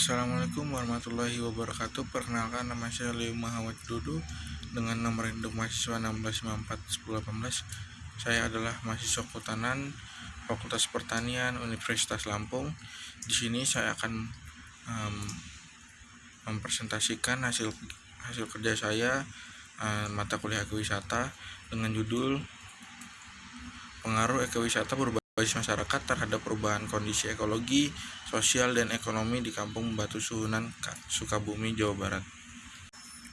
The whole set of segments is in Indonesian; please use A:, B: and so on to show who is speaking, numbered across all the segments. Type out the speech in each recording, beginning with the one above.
A: Assalamualaikum warahmatullahi wabarakatuh. Perkenalkan, nama saya Leo Muhammad Dudu dengan nomor induk mahasiswa 16541018. Saya adalah mahasiswa kehutanan Fakultas Pertanian Universitas Lampung. Di sini saya akan mempresentasikan hasil kerja saya mata kuliah ekowisata dengan judul Pengaruh Ekowisata Berbasis Masyarakat Terhadap Perubahan Kondisi Ekologi, Sosial, dan Ekonomi di Kampung Batu Suhunan, Sukabumi, Jawa Barat.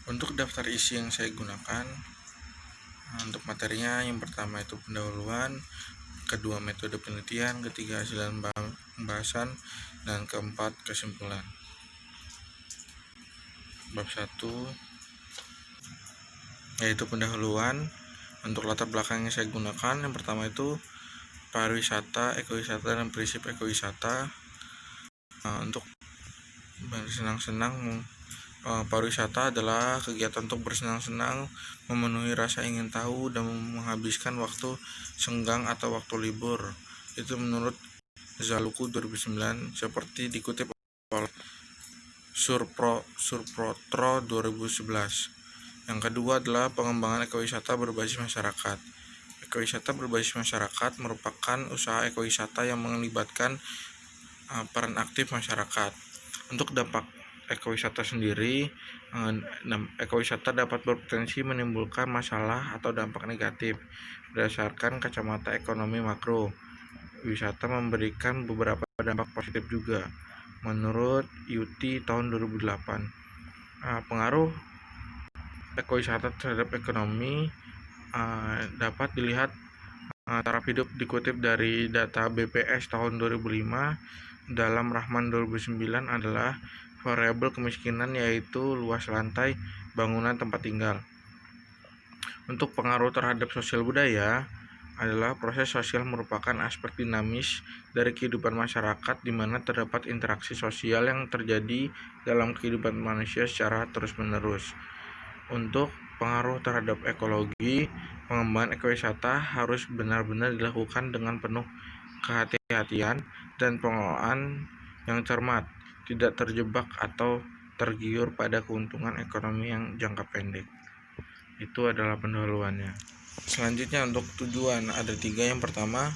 A: Untuk daftar isi yang saya gunakan, untuk materinya yang pertama itu pendahuluan, kedua metode penelitian, ketiga hasil pembahasan, dan keempat kesimpulan. Bab 1 yaitu pendahuluan. Untuk latar belakang yang saya gunakan, yang pertama itu pariwisata, ekowisata, dan prinsip ekowisata. Untuk bersenang-senang, pariwisata adalah kegiatan untuk bersenang-senang, memenuhi rasa ingin tahu, dan menghabiskan waktu senggang atau waktu libur. Itu menurut Zaluku 2009, seperti dikutip oleh Surprotro 2011. Yang kedua adalah pengembangan ekowisata berbasis masyarakat. Ekowisata berbasis masyarakat merupakan usaha ekowisata yang melibatkan peran aktif masyarakat. Untuk dampak ekowisata sendiri, ekowisata dapat berpotensi menimbulkan masalah atau dampak negatif. Berdasarkan kacamata ekonomi makro, wisata memberikan beberapa dampak positif juga. Menurut Yuti tahun 2008, pengaruh ekowisata terhadap ekonomi dapat dilihat taraf hidup dikutip dari data BPS tahun 2005 dalam Rahman 2009 adalah variabel kemiskinan, yaitu luas lantai bangunan tempat tinggal. Untuk pengaruh terhadap sosial budaya adalah proses sosial merupakan aspek dinamis dari kehidupan masyarakat di mana terdapat interaksi sosial yang terjadi dalam kehidupan manusia secara terus-menerus. Untuk pengaruh terhadap ekologi, pengembangan ekowisata harus benar-benar dilakukan dengan penuh kehati-hatian dan pengelolaan yang cermat, tidak terjebak atau tergiur pada keuntungan ekonomi yang jangka pendek. Itu adalah pendahuluannya. Selanjutnya untuk tujuan ada 3. Yang pertama,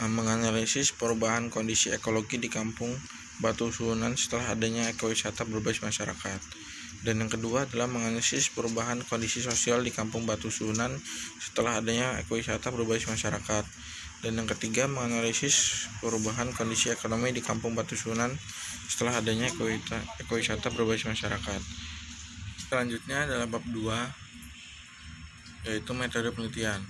A: menganalisis perubahan kondisi ekologi di Kampung Batu Suhunan setelah adanya ekowisata berbasis masyarakat. Dan yang kedua adalah menganalisis perubahan kondisi sosial di Kampung Batu Suhunan setelah adanya ekowisata berbasis masyarakat. Dan yang ketiga, menganalisis perubahan kondisi ekonomi di Kampung Batu Suhunan setelah adanya ekowisata berbasis masyarakat. Selanjutnya adalah bab 2, yaitu metode penelitian.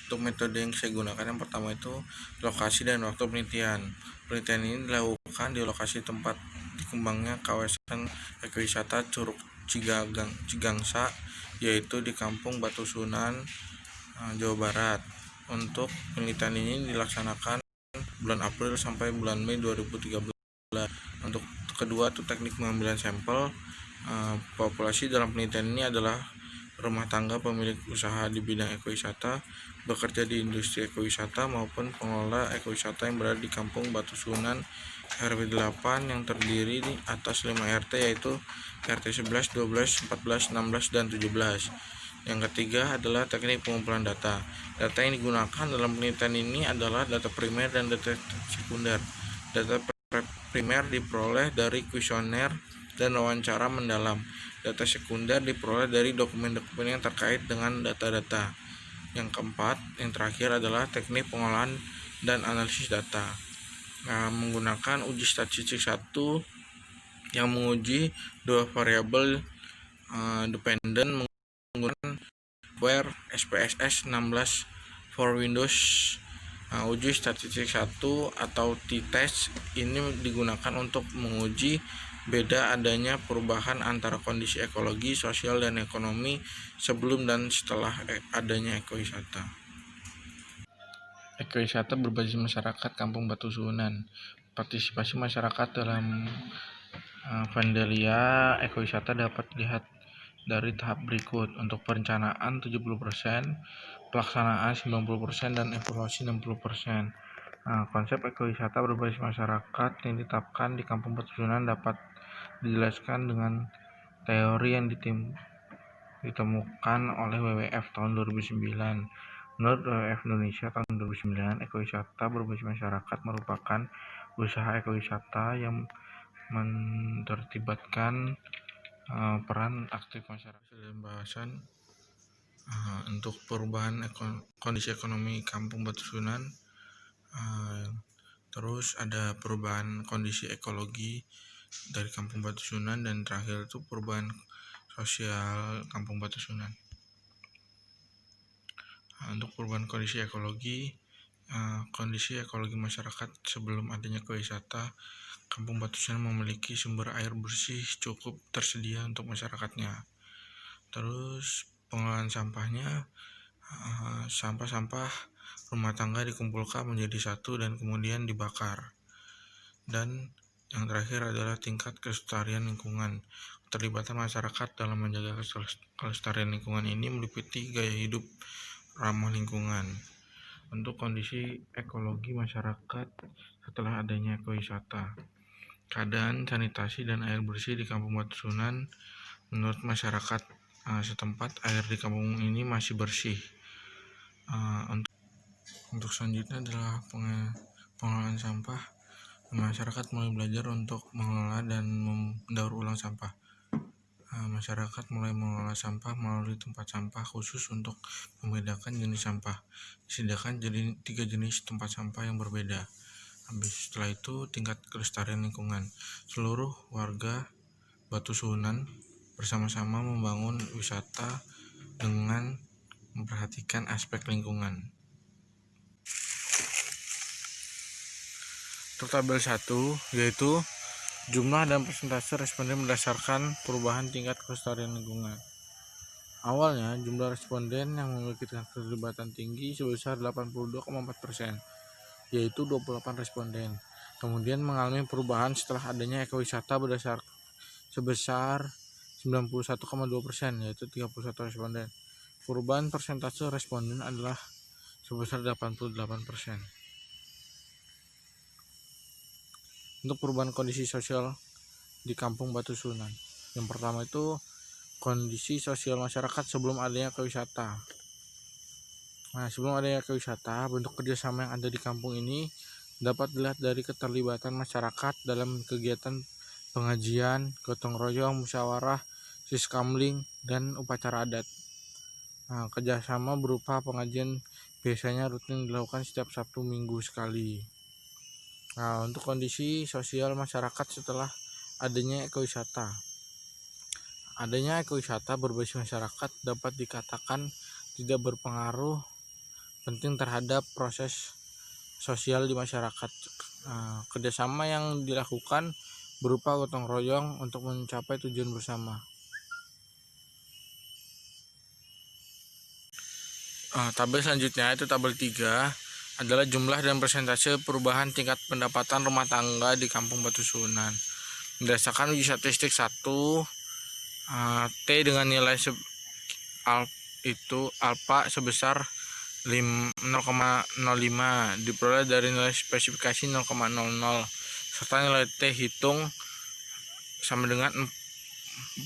A: Untuk metode yang saya gunakan, yang pertama itu lokasi dan waktu penelitian. Penelitian ini dilakukan di lokasi tempat dikembangnya kawasan ekowisata Curug Cigangsa, yaitu di Kampung Batu Suhunan, Jawa Barat. Untuk penelitian ini dilaksanakan bulan April sampai bulan Mei 2013. Untuk kedua itu teknik pengambilan sampel. Populasi dalam penelitian ini adalah rumah tangga pemilik usaha di bidang ekowisata, bekerja di industri ekowisata, maupun pengelola ekowisata yang berada di Kampung Batu Suhunan RW 8 yang terdiri atas 5 RT, yaitu RT 11, 12, 14, 16, dan 17. Yang ketiga adalah teknik pengumpulan data. Data yang digunakan dalam penelitian ini adalah data primer dan data sekunder. Data primer diperoleh dari kuesioner dan wawancara mendalam. Data sekunder diperoleh dari dokumen-dokumen yang terkait dengan data-data. Yang keempat, yang terakhir adalah teknik pengolahan dan analisis data. Menggunakan uji statistik 1 yang menguji dua variabel dependen menggunakan software SPSS 16 for Windows. Uji statistik 1 atau t-test ini digunakan untuk menguji beda adanya perubahan antara kondisi ekologi, sosial, dan ekonomi sebelum dan setelah adanya ekowisata. Ekowisata berbasis masyarakat Kampung Batu Suhunan. Partisipasi masyarakat dalam Vandalia ekowisata dapat dilihat dari tahap berikut. Untuk perencanaan 70%, pelaksanaan 90%, dan evaluasi 60%. Konsep ekowisata berbasis masyarakat yang ditetapkan di Kampung Batu Suhunan dapat dijelaskan dengan teori yang ditemukan oleh WWF tahun 2009. Menurut WWF Indonesia tahun 2009, ekowisata berbasis masyarakat merupakan usaha ekowisata yang menerlibatkan peran aktif masyarakat dalam pembahasan untuk perubahan kondisi ekonomi Kampung Batusunan. Terus ada perubahan kondisi ekologi dari Kampung Batusunan, dan terakhir itu perubahan sosial Kampung Batusunan. Untuk perubahan kondisi ekologi masyarakat sebelum adanya ekowisata, Kampung Batusunan memiliki sumber air bersih cukup tersedia untuk masyarakatnya. Terus pengelolaan sampahnya, sampah-sampah rumah tangga dikumpulkan menjadi satu dan kemudian dibakar. Dan yang terakhir adalah tingkat kelestarian lingkungan. Keterlibatan masyarakat dalam menjaga kelestarian lingkungan ini meliputi gaya hidup ramah lingkungan. Untuk kondisi ekologi masyarakat setelah adanya ekowisata, keadaan sanitasi dan air bersih di Kampung Batusunan, menurut masyarakat setempat, air di kampung ini masih bersih. Untuk selanjutnya adalah pengelolaan sampah. Masyarakat mulai belajar untuk mengelola dan mendaur ulang sampah. Masyarakat mulai mengelola sampah melalui tempat sampah khusus untuk membedakan jenis sampah. Disediakan jadi 3 jenis tempat sampah yang berbeda. Setelah itu, tingkat kelestarian lingkungan. Seluruh warga Batusunan bersama-sama membangun wisata dengan memperhatikan aspek lingkungan. Untuk tabel 1, yaitu jumlah dan persentase responden berdasarkan perubahan tingkat kelestarian lingkungan. Awalnya, jumlah responden yang memiliki tingkat keterlibatan tinggi sebesar 82,4%, yaitu 28 responden. Kemudian mengalami perubahan setelah adanya ekowisata sebesar 91,2%, yaitu 31 responden. Perubahan persentase responden adalah sebesar 88%. Untuk perubahan kondisi sosial di Kampung Batusunan, yang pertama itu kondisi sosial masyarakat sebelum adanya ekowisata. Sebelum adanya ekowisata, bentuk kerjasama yang ada di kampung ini dapat dilihat dari keterlibatan masyarakat dalam kegiatan pengajian, gotong royong, musyawarah, siskamling, dan upacara adat. Kerjasama berupa pengajian biasanya rutin dilakukan setiap Sabtu Minggu sekali. Untuk kondisi sosial masyarakat setelah adanya ekowisata. Adanya ekowisata berbasis masyarakat dapat dikatakan tidak berpengaruh penting terhadap proses sosial di masyarakat. Kerjasama yang dilakukan berupa gotong royong untuk mencapai tujuan bersama. Tabel selanjutnya itu tabel 3 adalah jumlah dan persentase perubahan tingkat pendapatan rumah tangga di Kampung Batusunan. Berdasarkan uji statistik 1, T dengan nilai alfa sebesar 0,05 diperoleh dari nilai spesifikasi 0,00, serta nilai T hitung sama dengan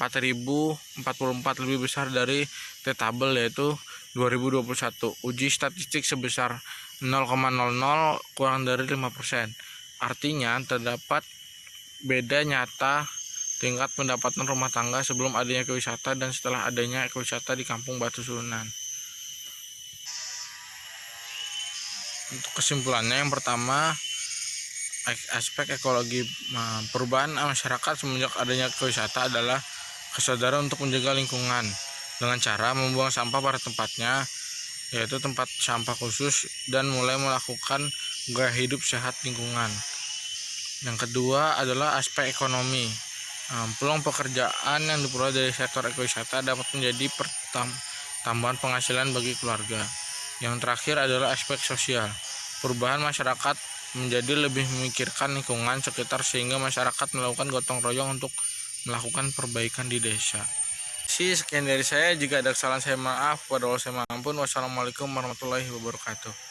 A: 4044 lebih besar dari T tabel, yaitu 2021. Uji statistik sebesar 0,00 kurang dari 5%. Artinya terdapat beda nyata tingkat pendapatan rumah tangga sebelum adanya ekowisata dan setelah adanya ekowisata di Kampung Batusunan. Untuk kesimpulannya, yang pertama, aspek ekologi perubahan masyarakat semenjak adanya ekowisata adalah kesadaran untuk menjaga lingkungan dengan cara membuang sampah pada tempatnya, yaitu tempat sampah khusus, dan mulai melakukan gaya hidup sehat lingkungan. Yang kedua adalah aspek ekonomi. Peluang pekerjaan yang diperoleh dari sektor ekowisata dapat menjadi tambahan penghasilan bagi keluarga. Yang terakhir adalah aspek sosial. Perubahan masyarakat menjadi lebih memikirkan lingkungan sekitar sehingga masyarakat melakukan gotong royong untuk melakukan perbaikan di desa. Sekian dari saya. Jika ada kesalahan saya maaf, kepada Allah saya mohon ampun. Wassalamualaikum warahmatullahi wabarakatuh.